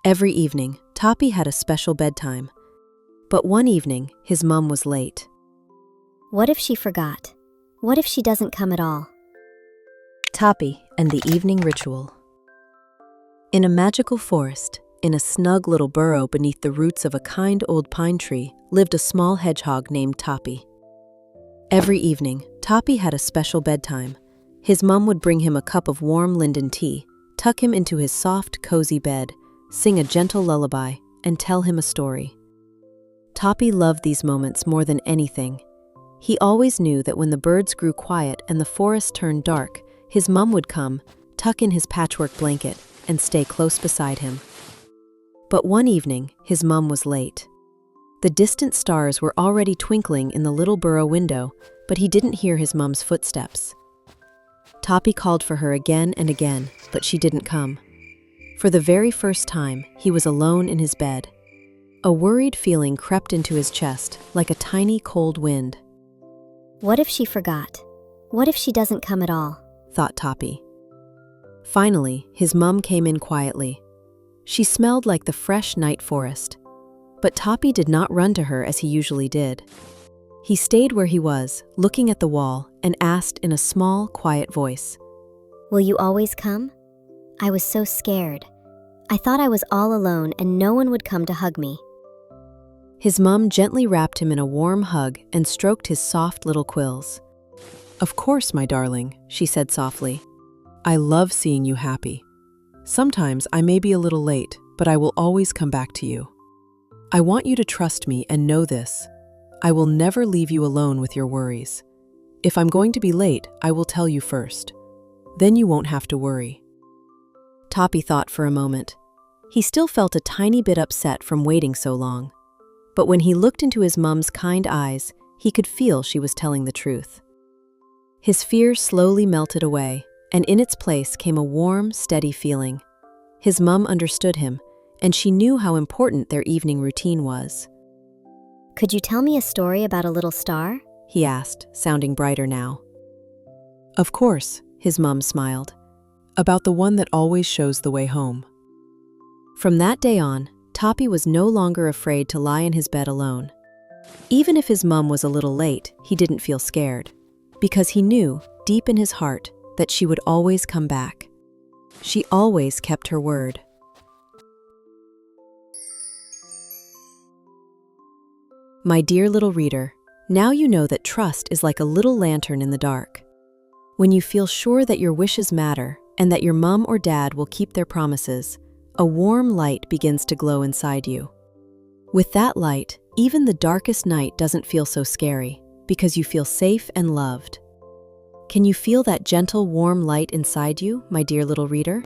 Every evening, Toppy had a special bedtime. But one evening, his mum was late. What if she forgot? What if she doesn't come at all? Toppy and the Evening Ritual. In a magical forest, in a snug little burrow beneath the roots of a kind old pine tree, lived a small hedgehog named Toppy. Every evening, Toppy had a special bedtime. His mum would bring him a cup of warm linden tea, tuck him into his soft, cozy bed, sing a gentle lullaby, and tell him a story. Toppy loved these moments more than anything. He always knew that when the birds grew quiet and the forest turned dark, his mum would come, tuck in his patchwork blanket, and stay close beside him. But one evening, his mum was late. The distant stars were already twinkling in the little burrow window, but he didn't hear his mum's footsteps. Toppy called for her again and again, but she didn't come. For the very first time, he was alone in his bed. A worried feeling crept into his chest, like a tiny cold wind. What if she forgot? What if she doesn't come at all? Thought Toppy. Finally, his mum came in quietly. She smelled like the fresh night forest. But Toppy did not run to her as he usually did. He stayed where he was, looking at the wall, and asked in a small, quiet voice, Will you always come? I was so scared. I thought I was all alone and no one would come to hug me. His mum gently wrapped him in a warm hug and stroked his soft little quills. Of course, my darling, she said softly. I love seeing you happy. Sometimes I may be a little late, but I will always come back to you. I want you to trust me and know this. I will never leave you alone with your worries. If I'm going to be late, I will tell you first. Then you won't have to worry. Toppy thought for a moment. He still felt a tiny bit upset from waiting so long. But when he looked into his mum's kind eyes, he could feel she was telling the truth. His fear slowly melted away, and in its place came a warm, steady feeling. His mum understood him, and she knew how important their evening routine was. Could you tell me a story about a little star? He asked, sounding brighter now. Of course, his mum smiled. About the one that always shows the way home. From that day on, Toppy was no longer afraid to lie in his bed alone. Even if his mum was a little late, he didn't feel scared, because he knew, deep in his heart, that she would always come back. She always kept her word. My dear little reader, now you know that trust is like a little lantern in the dark. When you feel sure that your wishes matter and that your mum or dad will keep their promises, a warm light begins to glow inside you. With that light, even the darkest night doesn't feel so scary because you feel safe and loved. Can you feel that gentle, warm light inside you, my dear little reader?